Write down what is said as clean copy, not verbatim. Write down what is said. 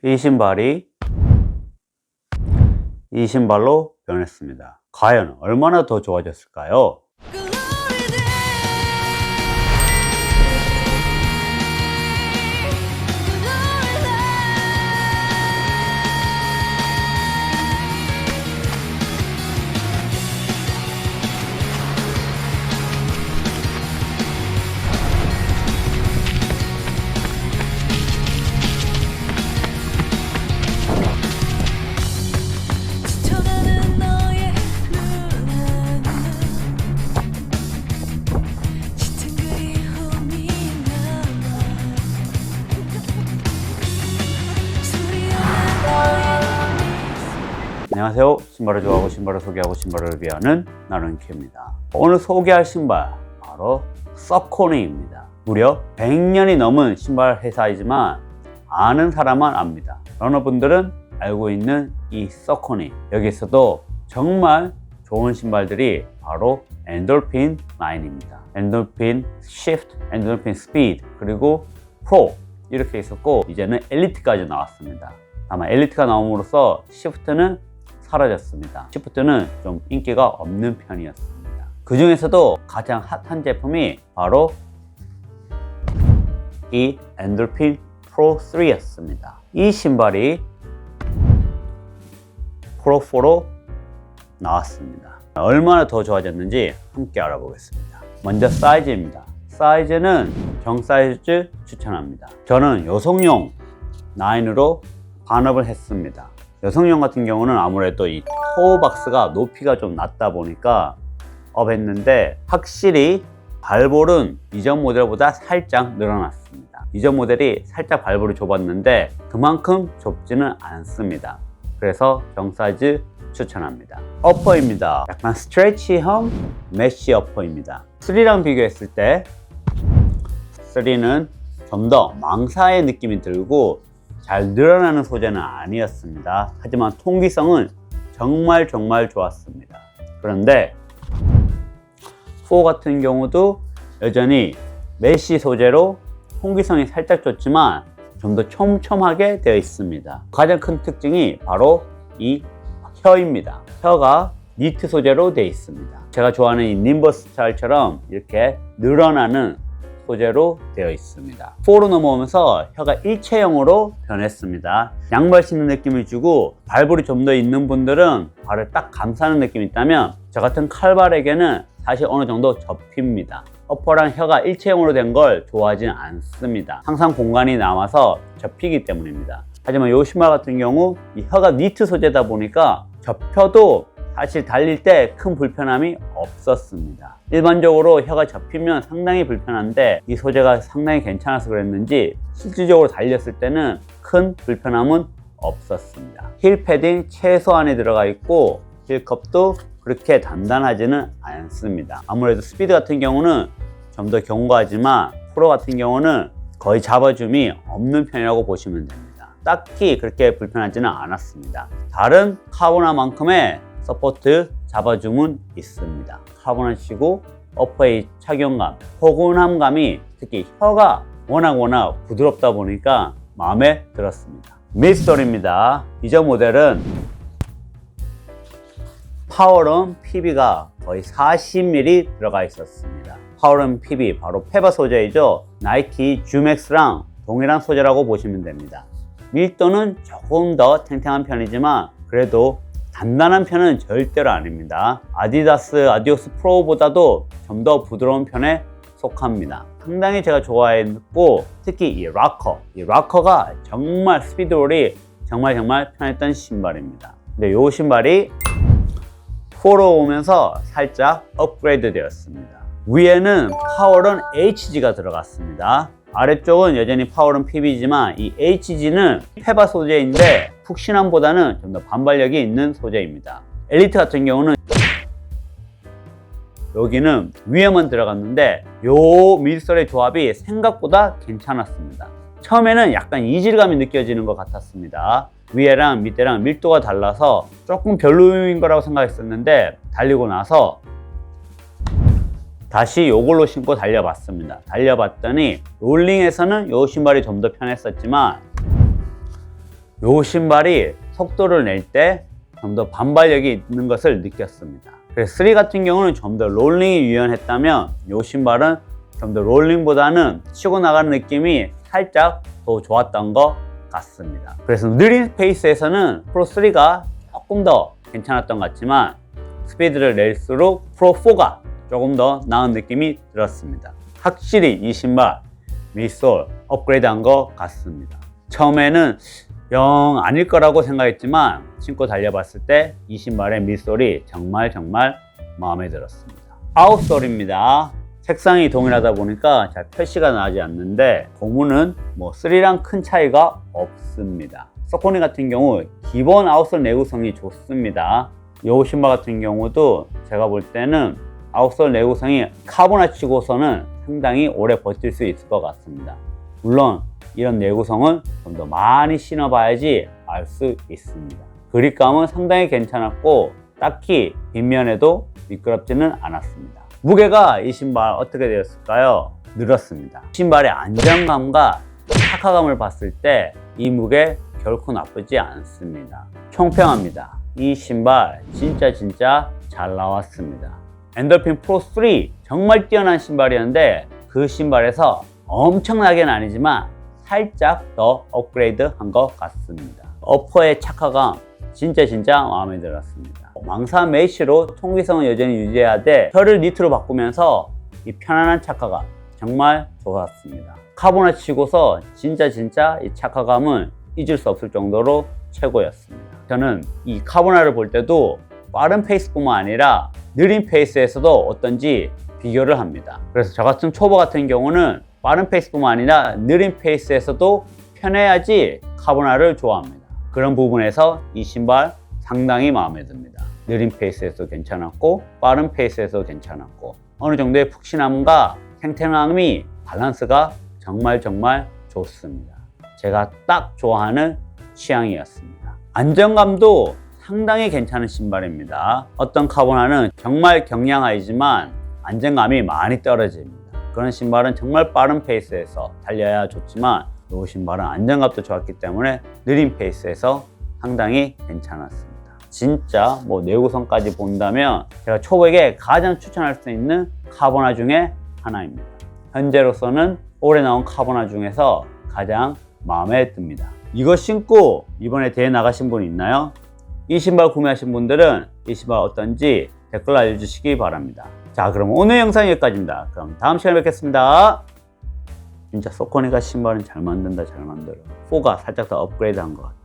이 신발이 이 신발로 변했습니다. 과연 얼마나 더 좋아졌을까요? 안녕하세요. 신발을 좋아하고 신발을 소개하고 신발을 리뷰하는 나른키입니다. 오늘 소개할 신발 바로 서코니입니다. 무려 100년이 넘은 신발 회사이지만 아는 사람만 압니다. 러너분들은 알고 있는 이 서코니, 여기서도 정말 좋은 신발들이 바로 엔돌핀 라인입니다. 엔돌핀 시프트, 엔돌핀 스피드, 그리고 프로 이렇게 있었고 이제는 엘리트까지 나왔습니다. 다만 엘리트가 나옴으로써 시프트는 사라졌습니다. 시프트는 좀 인기가 없는 편이었습니다. 그 중에서도 가장 핫한 제품이 바로 이 엔돌핀 프로 3였습니다. 이 신발이 프로 4로 나왔습니다. 얼마나 더 좋아졌는지 함께 알아보겠습니다. 먼저 사이즈입니다. 사이즈는 정사이즈 추천합니다. 저는 여성용 9으로 반업을 했습니다. 여성용 같은 경우는 아무래도 이 토어 박스가 높이가 좀 낮다 보니까 업했는데 확실히 발볼은 이전 모델보다 살짝 늘어났습니다. 이전 모델이 살짝 발볼이 좁았는데 그만큼 좁지는 않습니다. 그래서 정사이즈 추천합니다. 어퍼입니다. 약간 스트레치형 메쉬 어퍼입니다. 3랑 비교했을 때 3는 좀 더 망사의 느낌이 들고 잘 늘어나는 소재는 아니었습니다. 하지만 통기성은 정말 좋았습니다. 그런데 4 같은 경우도 여전히 메쉬 소재로 통기성이 살짝 좋지만 좀 더 촘촘하게 되어 있습니다. 가장 큰 특징이 바로 이 혀입니다. 혀가 니트 소재로 되어 있습니다. 제가 좋아하는 이 님버스 스타일처럼 이렇게 늘어나는 소재로 되어 있습니다. 4로 넘어오면서 혀가 일체형으로 변했습니다. 양발 신는 느낌을 주고 발볼이 좀 더 있는 분들은 발을 딱 감싸는 느낌이 있다면 저 같은 칼발에게는 사실 어느 정도 접힙니다. 어퍼랑 혀가 일체형으로 된 걸 좋아하지는 않습니다. 항상 공간이 남아서 접히기 때문입니다. 하지만 이 신발 같은 경우 이 혀가 니트 소재다 보니까 접혀도 사실 달릴 때 큰 불편함이 없었습니다. 일반적으로 혀가 접히면 상당히 불편한데 이 소재가 상당히 괜찮아서 그랬는지 실질적으로 달렸을 때는 큰 불편함은 없었습니다. 힐 패딩 최소한에 들어가 있고 힐컵도 그렇게 단단하지는 않습니다. 아무래도 스피드 같은 경우는 좀 더 견고하지만 프로 같은 경우는 거의 잡아줌이 없는 편이라고 보시면 됩니다. 딱히 그렇게 불편하지는 않았습니다. 다른 카보나만큼의 서포트 잡아줌은 있습니다. 카보나시고 어퍼의 착용감, 포근함감이 특히 혀가 워낙 부드럽다 보니까 마음에 들었습니다. 미드솔입니다. 이전 모델은 파워런 PB가 거의 40mm 들어가 있었습니다. 파워런 PB 바로 페바 소재이죠. 나이키 줌엑스랑 동일한 소재라고 보시면 됩니다. 밀도는 조금 더 탱탱한 편이지만 그래도 단단한 편은 절대로 아닙니다. 아디다스 아디오스 프로보다도 좀 더 부드러운 편에 속합니다. 상당히 제가 좋아했고 특히 이 락커가 정말 스피드롤이 정말 편했던 신발입니다. 근데 이 신발이 4로 오면서 살짝 업그레이드 되었습니다. 위에는 파워런 HG가 들어갔습니다. 아래쪽은 여전히 파워런 PB지만 이 HG는 페바 소재인데 푹신함보다는 좀 더 반발력이 있는 소재입니다. 엘리트 같은 경우는 여기는 위에만 들어갔는데 요 미드솔의 조합이 생각보다 괜찮았습니다. 처음에는 약간 이질감이 느껴지는 것 같았습니다. 위에랑 밑에랑 밀도가 달라서 조금 별로인 거라고 생각했었는데 달리고 나서 다시 이걸로 신고 달려봤습니다. 달려봤더니 롤링에서는 이 신발이 좀 더 편했었지만 이 신발이 속도를 낼 때 좀 더 반발력이 있는 것을 느꼈습니다. 그래서 3 같은 경우는 좀 더 롤링이 유연했다면 이 신발은 좀 더 롤링보다는 치고 나가는 느낌이 살짝 더 좋았던 것 같습니다. 그래서 느린 페이스에서는 프로 3가 조금 더 괜찮았던 것 같지만 스피드를 낼수록 프로 4가 조금 더 나은 느낌이 들었습니다. 확실히 이 신발 미솔 업그레이드한 것 같습니다. 처음에는 영 아닐 거라고 생각했지만 신고 달려봤을 때 이 신발의 밑솔이 정말 마음에 들었습니다. 아웃솔입니다. 색상이 동일하다 보니까 잘 표시가 나지 않는데 고무는 뭐 3랑 큰 차이가 없습니다. 소코니 같은 경우 기본 아웃솔 내구성이 좋습니다. 이 신발 같은 경우도 제가 볼 때는 아웃솔 내구성이 카보나 치고서는 상당히 오래 버틸 수 있을 것 같습니다. 물론 이런 내구성은 좀 더 많이 신어봐야지 알 수 있습니다. 그립감은 상당히 괜찮았고 딱히 빗면에도 미끄럽지는 않았습니다. 무게가 이 신발 어떻게 되었을까요? 늘었습니다. 신발의 안정감과 착화감을 봤을 때 이 무게 결코 나쁘지 않습니다. 총평합니다. 이 신발 진짜 잘 나왔습니다. 엔돌핀 프로 3 정말 뛰어난 신발이었는데 그 신발에서 엄청나게는 아니지만 살짝 더 업그레이드 한 것 같습니다. 어퍼의 착화감 진짜 마음에 들었습니다. 망사 메쉬로 통기성은 여전히 유지해야 돼 혀를 니트로 바꾸면서 이 편안한 착화감 정말 좋았습니다. 카보나 치고서 진짜 이 착화감은 잊을 수 없을 정도로 최고였습니다. 저는 이 카보나를 볼 때도 빠른 페이스뿐만 아니라 느린 페이스에서도 어떤지 비교를 합니다. 그래서 저 같은 초보 같은 경우는 빠른 페이스뿐만 아니라 느린 페이스에서도 편해야지 카보나를 좋아합니다. 그런 부분에서 이 신발 상당히 마음에 듭니다. 느린 페이스에서 괜찮았고 빠른 페이스에서 괜찮았고 어느 정도의 푹신함과 탱탱함이 밸런스가 정말 좋습니다. 제가 딱 좋아하는 취향이었습니다. 안정감도 상당히 괜찮은 신발입니다. 어떤 카보나는 정말 경량하이지만 안정감이 많이 떨어집니다. 그런 신발은 정말 빠른 페이스에서 달려야 좋지만 이 신발은 안정감도 좋았기 때문에 느린 페이스에서 상당히 괜찮았습니다. 진짜 뭐 내구성까지 본다면 제가 초보에게 가장 추천할 수 있는 카보나 중에 하나입니다. 현재로서는 올해 나온 카보나 중에서 가장 마음에 듭니다. 이거 신고 이번에 대회 나가신 분 있나요? 이 신발 구매하신 분들은 이 신발 어떤지 댓글로 알려주시기 바랍니다. 자, 그럼 오늘 영상 여기까지입니다. 그럼 다음 시간에 뵙겠습니다. 진짜 소코니가 신발은 잘 만든다, 잘 만들어. 4가 살짝 더 업그레이드 한 것 같아.